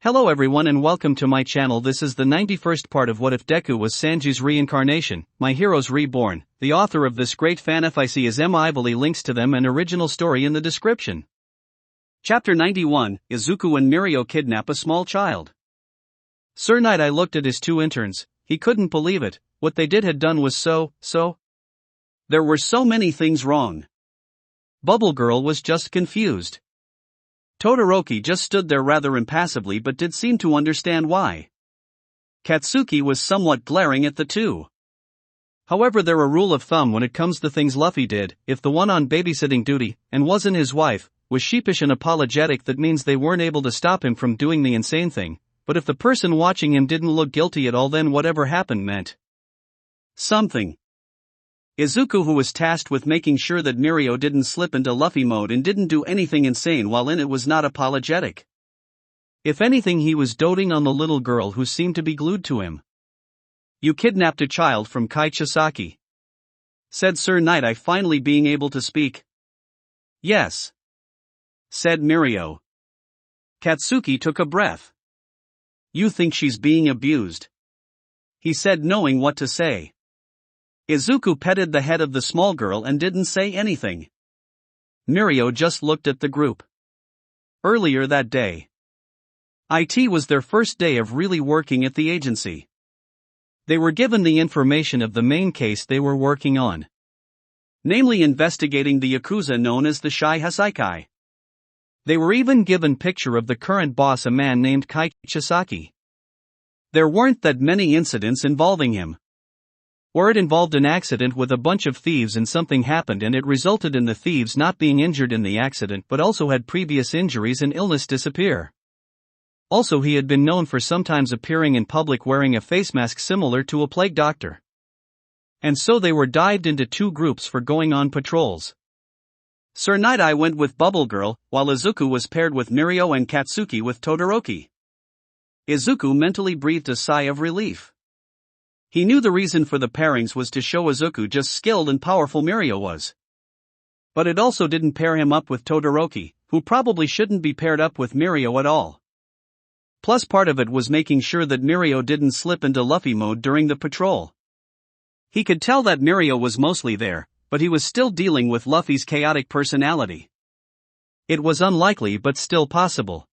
Hello everyone and welcome to my channel. This is the 91st part of What If Deku Was Sanji's Reincarnation, My Heroes Reborn. The author of this great fanfic is Heroes. Links to them and original story in the description. Chapter 91, Izuku and Mirio kidnap a small child. Sir Knight I looked at his two interns, he couldn't believe it, what they had done was so. There were so many things wrong. Bubble Girl was just confused. Todoroki just stood there rather impassively but did seem to understand why. Katsuki was somewhat glaring at the two. However, there a rule of thumb when it comes to things Luffy did: if the one on babysitting duty, and wasn't his wife, was sheepish and apologetic, that means they weren't able to stop him from doing the insane thing, but if the person watching him didn't look guilty at all, then whatever happened meant something. Izuku, who was tasked with making sure that Mirio didn't slip into Luffy mode and didn't do anything insane while in it, was not apologetic. If anything, he was doting on the little girl who seemed to be glued to him. "You kidnapped a child from Kai Chisaki," said Sir Knight, I finally being able to speak. "Yes," said Mirio. Katsuki took a breath. "You think she's being abused?" he said, knowing what to say. Izuku petted the head of the small girl and didn't say anything. Mirio just looked at the group. Earlier that day, it was their first day of really working at the agency. They were given the information of the main case they were working on, namely investigating the Yakuza known as the Shai Hasaikai. They were even given picture of the current boss, a man named Kai Chisaki. There weren't that many incidents involving him. Or it involved an accident with a bunch of thieves and something happened and it resulted in the thieves not being injured in the accident but also had previous injuries and illness disappear. Also, he had been known for sometimes appearing in public wearing a face mask similar to a plague doctor. And so they were dived into two groups for going on patrols. Sir Knight I went with Bubble Girl, while Izuku was paired with Mirio and Katsuki with Todoroki. Izuku mentally breathed a sigh of relief. He knew the reason for the pairings was to show Izuku just skilled and powerful Mirio was. But it also didn't pair him up with Todoroki, who probably shouldn't be paired up with Mirio at all. Plus, part of it was making sure that Mirio didn't slip into Luffy mode during the patrol. He could tell that Mirio was mostly there, but he was still dealing with Luffy's chaotic personality. It was unlikely but still possible.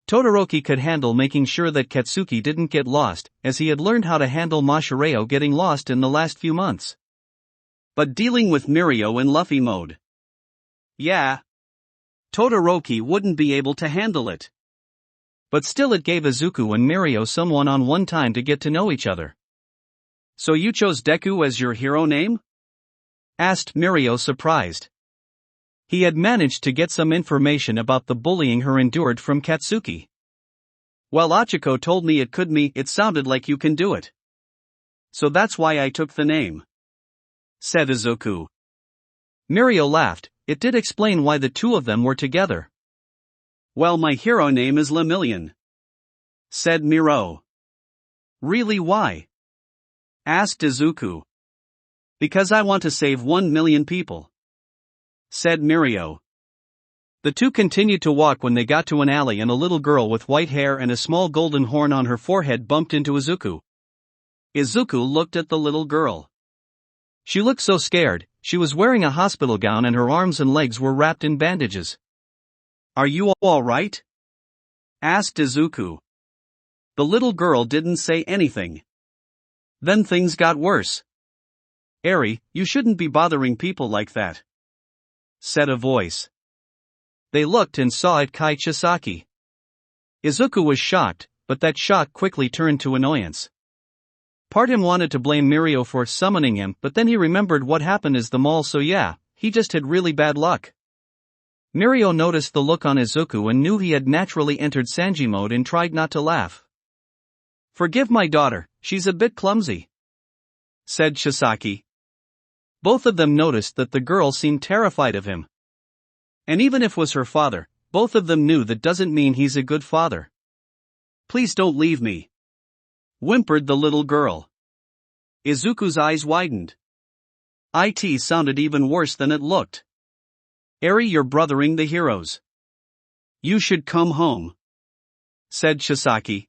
Todoroki could handle making sure that Katsuki didn't get lost, as he had learned how to handle Mashireo getting lost in the last few months. But dealing with Mirio in Luffy mode, yeah, Todoroki wouldn't be able to handle it. But still, it gave Izuku and Mirio some one-on-one time to get to know each other. "So you chose Deku as your hero name?" asked Mirio, surprised. He had managed to get some information about the bullying her endured from Katsuki. "Well, Achiko told me it sounded like you can do it. So that's why I took the name," said Izuku. Mirio laughed. It did explain why the two of them were together. "Well, my hero name is Lemillion," said Mirio. "Really, why?" asked Izuku. "Because I want to save 1 million people," said Mirio. The two continued to walk when they got to an alley and a little girl with white hair and a small golden horn on her forehead bumped into Izuku. Izuku looked at the little girl. She looked so scared. She was wearing a hospital gown and her arms and legs were wrapped in bandages. "Are you all right?" asked Izuku. The little girl didn't say anything. Then things got worse. "Eri, you shouldn't be bothering people like that," said a voice. They looked and saw it Kai Chisaki. Izuku was shocked, but that shock quickly turned to annoyance. Part him wanted to blame Mirio for summoning him, but then he remembered what happened at the mall, so yeah, he just had really bad luck. Mirio noticed the look on Izuku and knew he had naturally entered Sanji mode and tried not to laugh. "Forgive my daughter, she's a bit clumsy," said Chisaki. Both of them noticed that the girl seemed terrified of him. And even if it was her father, both of them knew that doesn't mean he's a good father. "Please don't leave me," whimpered the little girl. Izuku's eyes widened. It sounded even worse than it looked. "Eri, you're brothering the heroes. You should come home," said Chisaki.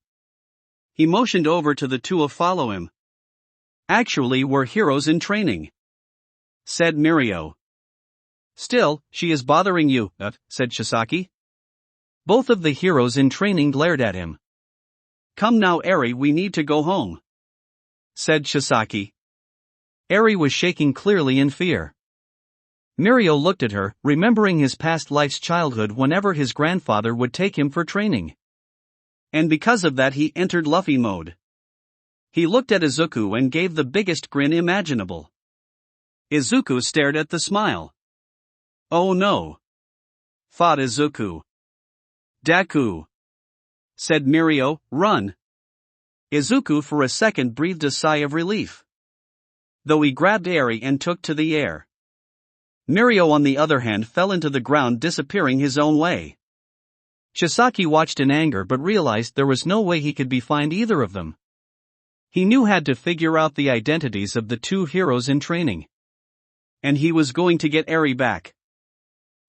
He motioned over to the two to follow him. Actually, we're heroes in training, said Mirio. Still, she is bothering you, said Chisaki. Both of the heroes in training glared at him. Come now, Eri, we need to go home, said Chisaki. Eri was shaking clearly in fear. Mirio looked at her, remembering his past life's childhood whenever his grandfather would take him for training. And because of that he entered Luffy mode. He looked at Izuku and gave the biggest grin imaginable. Izuku stared at the smile. Oh no, thought Izuku. Deku, said Mirio, run. Izuku for a second breathed a sigh of relief. Though he grabbed Eri and took to the air. Mirio on the other hand fell into the ground, disappearing his own way. Chisaki watched in anger but realized there was no way he could find either of them. He knew had to figure out the identities of the two heroes in training. And he was going to get Eri back.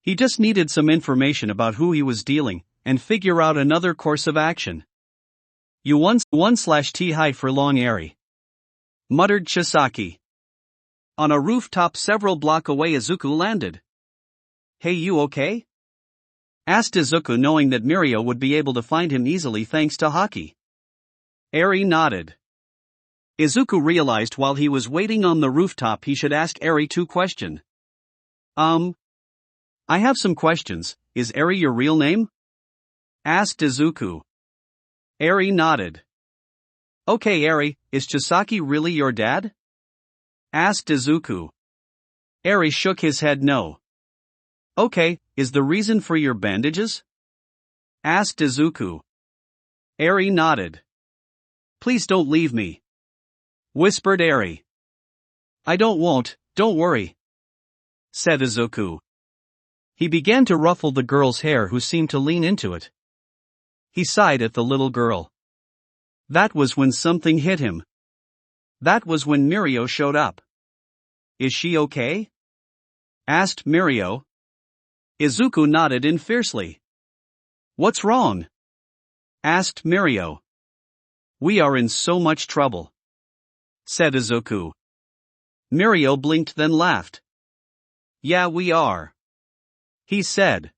He just needed some information about who he was dealing, and figure out another course of action. You 1/T high for long Eri, muttered Chisaki. On a rooftop several blocks away Izuku landed. Hey, you okay? Asked Izuku, knowing that Mirio would be able to find him easily thanks to Haki. Eri nodded. Izuku realized while he was waiting on the rooftop he should ask Eri two questions. I have some questions. Is Eri your real name? Asked Izuku. Eri nodded. Okay, Eri, is Chisaki really your dad? Asked Izuku. Eri shook his head no. Okay, is the reason for your bandages? Asked Izuku. Eri nodded. Please don't leave me, whispered Eri. I won't, don't worry, said Izuku. He began to ruffle the girl's hair, who seemed to lean into it. He sighed at the little girl. That was when something hit him. That was when Mirio showed up. Is she okay? Asked Mirio. Izuku nodded in fiercely. What's wrong? Asked Mirio. We are in so much trouble, said Izuku. Mirio blinked then laughed. Yeah, we are, he said.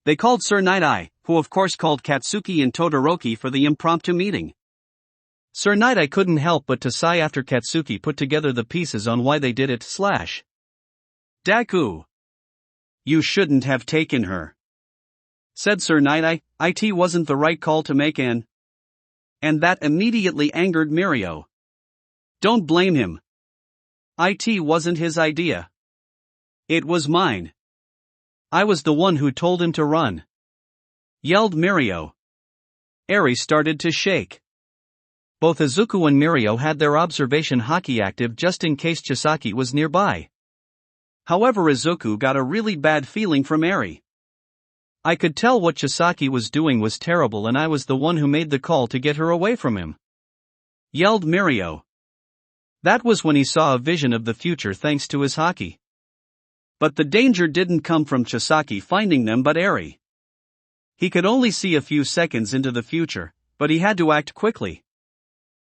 They called Sir Night-Eye, who of course called Katsuki and Todoroki for the impromptu meeting. Sir Night-Eye couldn't help but to sigh after Katsuki put together the pieces on why they did it. Deku, you shouldn't have taken her, said Sir Night-Eye. It wasn't the right call to make, and that immediately angered Mirio. Don't blame him. It wasn't his idea. It was mine. I was the one who told him to run, yelled Mirio. Eri started to shake. Both Izuku and Mirio had their observation haki active just in case Chisaki was nearby. However, Izuku got a really bad feeling from Eri. I could tell what Chisaki was doing was terrible, and I was the one who made the call to get her away from him, yelled Mirio. That was when he saw a vision of the future thanks to his haki. But the danger didn't come from Chisaki finding them but Eri. He could only see a few seconds into the future, but he had to act quickly.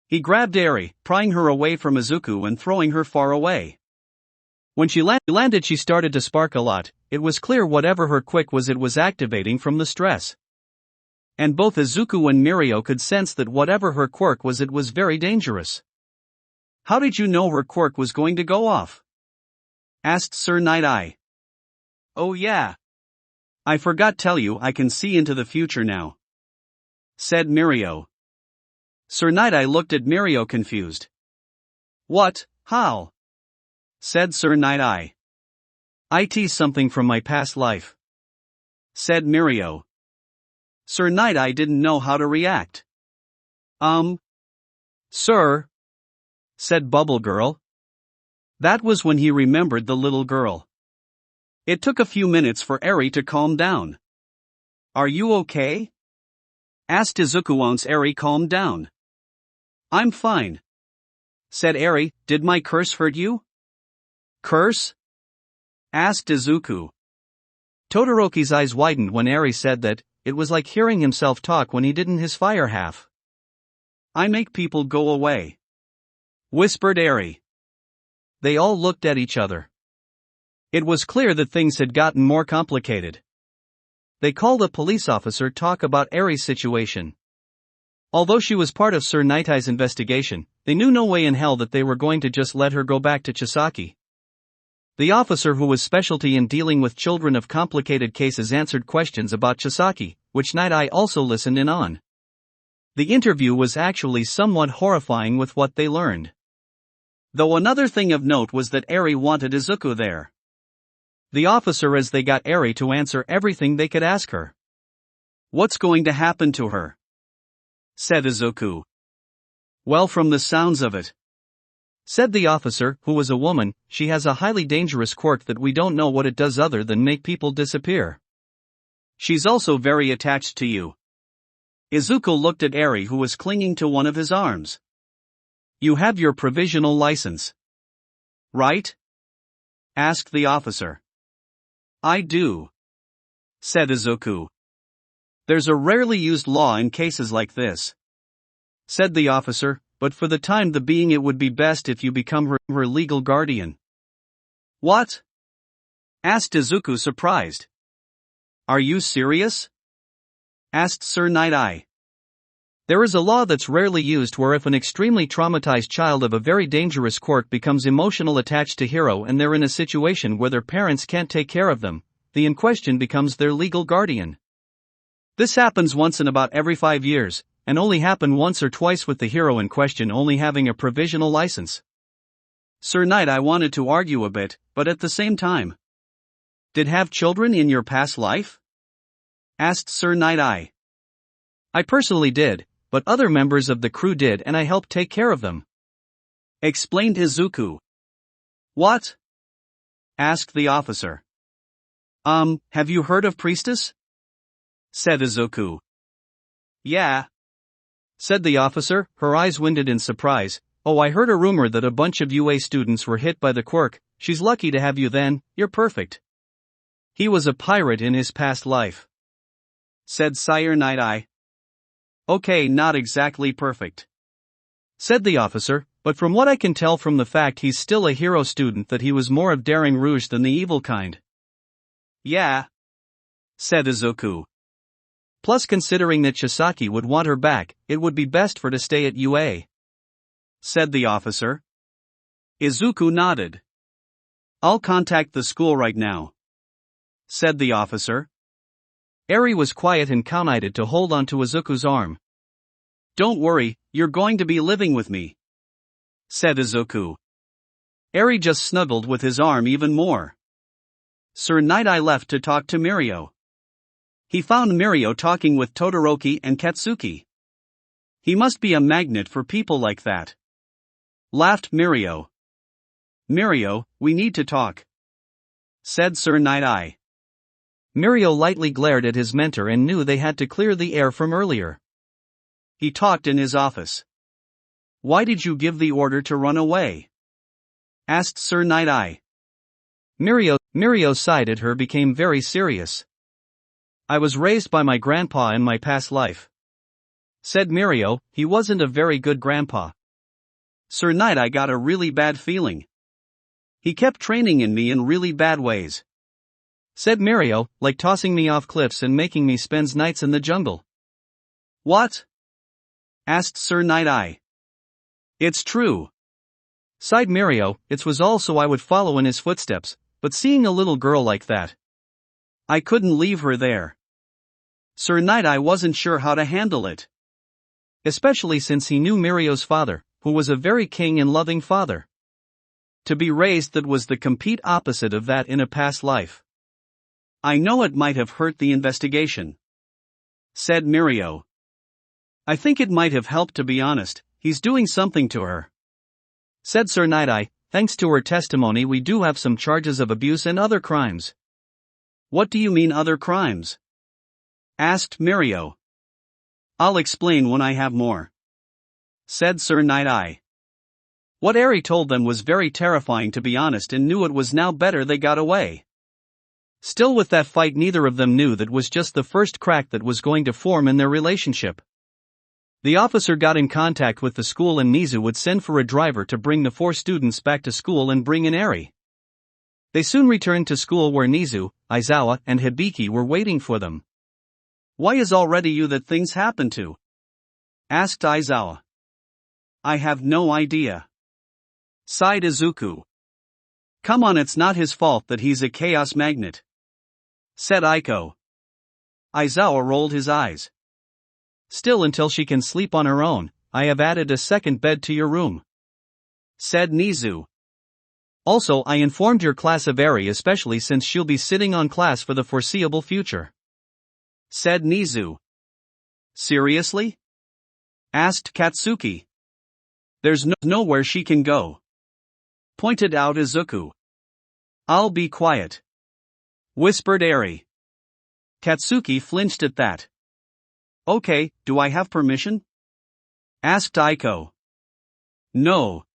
He grabbed Eri, prying her away from Izuku and throwing her far away. When she landed, she started to spark a lot. It was clear whatever her quirk was, it was activating from the stress. And both Izuku and Mirio could sense that whatever her quirk was, it was very dangerous. How did you know her quirk was going to go off? Asked Sir Night-Eye. Oh yeah, I forgot tell you, I can see into the future now, said Mirio. Sir Night-Eye looked at Mirio confused. What, how? Said Sir Night-Eye. It's something from my past life, said Mirio. Sir Night-Eye didn't know how to react. Sir, said Bubble Girl. That was when he remembered the little girl. It took a few minutes for Eri to calm down. Are you okay? Asked Izuku once Eri calmed down. I'm fine, said Eri. Did my curse hurt you? Curse? Asked Izuku. Todoroki's eyes widened when Eri said that. it was like hearing himself talk when he didn't his fire half. "I make people go away," whispered Eri. They all looked at each other. It was clear that things had gotten more complicated. They called a police officer to talk about Eri's situation. Although she was part of Sir Nightie's investigation, they knew no way in hell that they were going to just let her go back to Chisaki. The officer, who was specialty in dealing with children of complicated cases, answered questions about Chisaki, which Night Eye also listened in on. The interview was actually somewhat horrifying with what they learned. Though another thing of note was that Eri wanted Izuku there. The officer, as they got Eri to answer everything they could ask her. "What's going to happen to her?" said Izuku. "Well, from the sounds of it," said the officer, who was a woman, "she has a highly dangerous quirk that we don't know what it does other than make people disappear. She's also very attached to you." Izuku looked at Eri, who was clinging to one of his arms. "You have your provisional license, right?" asked the officer. "I do," said Izuku. "There's a rarely used law in cases like this," said the officer, "but for the time being it would be best if you become her legal guardian." "What?" asked Izuku, surprised. "Are you serious?" asked Sir Night Eye. "There is a law that's rarely used where if an extremely traumatized child of a very dangerous quirk becomes emotional attached to Hero and they're in a situation where their parents can't take care of them, the in question becomes their legal guardian. This happens once in about every 5 years, and only happened once or twice with the hero in question only having a provisional license." Sir Night Eye wanted to argue a bit, but at the same time. "Did have children in your past life?" asked Sir Night Eye. "I personally did, but other members of the crew did and I helped take care of them," explained Izuku. "What?" asked the officer. Have you heard of Priestess?" said Izuku. "Yeah," said the officer, her eyes winded in surprise. "Oh, I heard a rumor that a bunch of UA students were hit by the quirk. She's lucky to have you then, you're perfect." "He was a pirate in his past life," said Sire Night Eye. "Okay, not exactly perfect," said the officer, "but from what I can tell from the fact he's still a hero student that he was more of daring rouge than the evil kind." "Yeah," said Izuku. "Plus, considering that Chisaki would want her back, it would be best for her to stay at UA," said the officer. Izuku nodded. "I'll contact the school right now," said the officer. Eri was quiet and counted to hold on to Izuku's arm. "Don't worry, you're going to be living with me," said Izuku. Eri just snuggled with his arm even more. Sir Night Eye left to talk to Mirio. He found Mirio talking with Todoroki and Katsuki. "He must be a magnet for people like that," laughed Mirio. "Mirio, we need to talk," said Sir Night Eye. Mirio lightly glared at his mentor and knew they had to clear the air from earlier. He talked in his office. "Why did you give the order to run away?" asked Sir Night Eye. Mirio sighed at her, became very serious. "I was raised by my grandpa in my past life," said Mirio. "He wasn't a very good grandpa. Sir Night Eye got a really bad feeling. He kept training in me in really bad ways," said Mirio, "like tossing me off cliffs and making me spend nights in the jungle." "What?" asked Sir Night Eye. "It's true," sighed Mirio. "It was all so I would follow in his footsteps, but seeing a little girl like that, I couldn't leave her there." Sir Night Eye wasn't sure how to handle it, especially since he knew Mirio's father, who was a very king and loving father. To be raised that was the complete opposite of that in a past life. "I know it might have hurt the investigation," said Mirio. "I think it might have helped, to be honest. He's doing something to her," said Sir Night Eye. "Thanks to her testimony we do have some charges of abuse and other crimes." "What do you mean other crimes?" asked Mirio. "I'll explain when I have more," said Sir Night Eye. What Eri told them was very terrifying, to be honest, and knew it was now better they got away. Still, with that fight, neither of them knew that was just the first crack that was going to form in their relationship. The officer got in contact with the school and Nizu would send for a driver to bring the 4 students back to school and bring in Eri. They soon returned to school where Nizu, Aizawa, and Hibiki were waiting for them. "Why is already you that things happen to?" asked Aizawa. "I have no idea," sighed Izuku. "Come on, it's not his fault that he's a chaos magnet," said Aiko. Aizawa rolled his eyes. "Still, until she can sleep on her own, I have added a second bed to your room," said Nizu. "Also, I informed your class of Eri, especially since she'll be sitting on class for the foreseeable future," said Nizu. "Seriously?" asked Katsuki. "There's nowhere she can go," pointed out Izuku. "I'll be quiet," whispered Eri. Katsuki flinched at that. "Okay, do I have permission?" asked Aiko. "No,"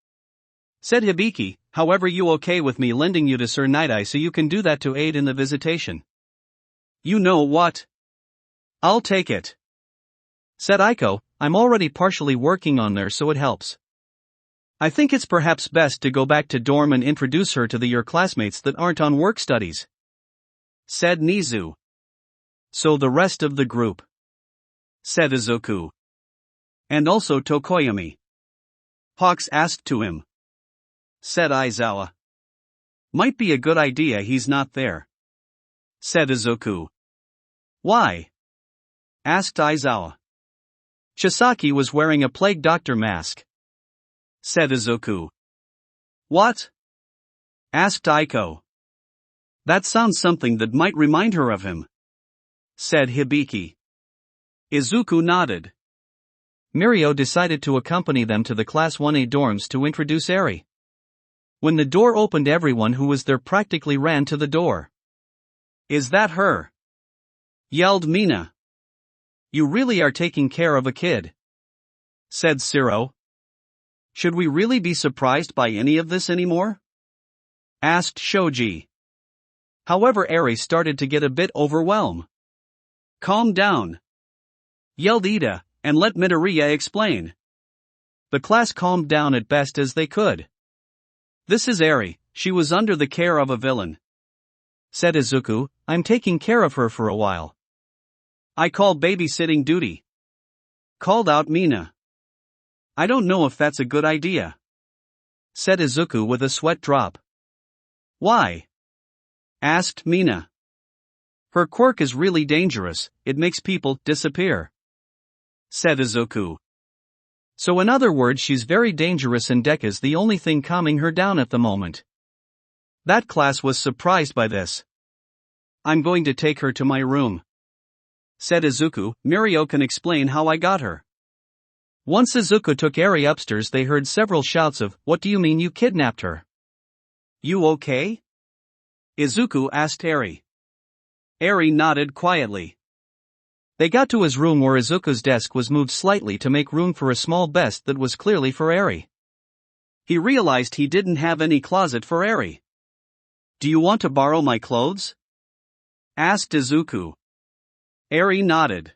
said Hibiki. "However, you okay with me lending you to Sir Night-Eye so you can do that to aid in the visitation?" "You know what? I'll take it," said Aiko. "I'm already partially working on there, so it helps. I think it's perhaps best to go back to dorm and introduce her to your classmates that aren't on work studies," said Nizu. "So the rest of the group," said Izuku. "And also Tokoyami?" Hawks asked to him, said Aizawa. "Might be a good idea, he's not there," said Izuku. "Why?" asked Aizawa. "Chisaki was wearing a plague doctor mask," said Izuku. "What?" asked Aiko. "That sounds something that might remind her of him," said Hibiki. Izuku nodded. Mirio decided to accompany them to the Class 1A dorms to introduce Eri. When the door opened, everyone who was there practically ran to the door. "Is that her?" yelled Mina. "You really are taking care of a kid," said Siro. "Should we really be surprised by any of this anymore?" asked Shoji. However, Eri started to get a bit overwhelmed. "Calm down," yelled Ida, "and let Midoriya explain." The class calmed down at best as they could. "This is Eri, she was under the care of a villain," said Izuku. "I'm taking care of her for a while." "I call babysitting duty," called out Mina. "I don't know if that's a good idea," said Izuku with a sweat drop. "Why?" asked Mina. "Her quirk is really dangerous, it makes people disappear," said Izuku. "So in other words, she's very dangerous and Deku's the only thing calming her down at the moment." That class was surprised by this. "I'm going to take her to my room," said Izuku. "Mirio can explain how I got her." Once Izuku took Eri upstairs, they heard several shouts of, "What do you mean you kidnapped her? You okay?" Izuku asked Eri. Eri nodded quietly. They got to his room where Izuku's desk was moved slightly to make room for a small desk that was clearly for Eri. He realized he didn't have any closet for Eri. "Do you want to borrow my clothes?" asked Izuku. Eri nodded.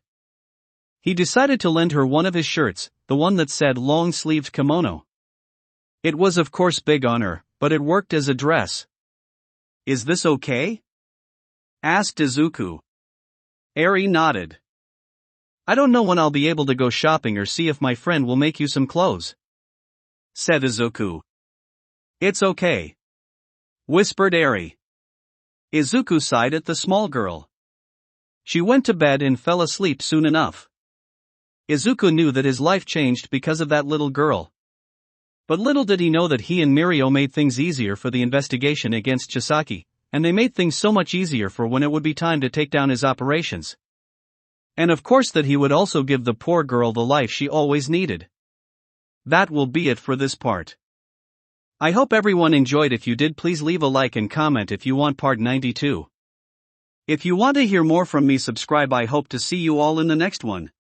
He decided to lend her one of his shirts, the one that said long-sleeved kimono. It was of course big on her, but it worked as a dress. "Is this okay?" asked Izuku. Eri nodded. "I don't know when I'll be able to go shopping or see if my friend will make you some clothes," said Izuku. "It's okay," whispered Eri. Izuku sighed at the small girl. She went to bed and fell asleep soon enough. Izuku knew that his life changed because of that little girl. But little did he know that he and Mirio made things easier for the investigation against Chisaki, and they made things so much easier for when it would be time to take down his operations. And of course that he would also give the poor girl the life she always needed. That will be it for this part. I hope everyone enjoyed. If you did, please leave a like and comment if you want part 92. If you want to hear more from me, subscribe. I hope to see you all in the next one.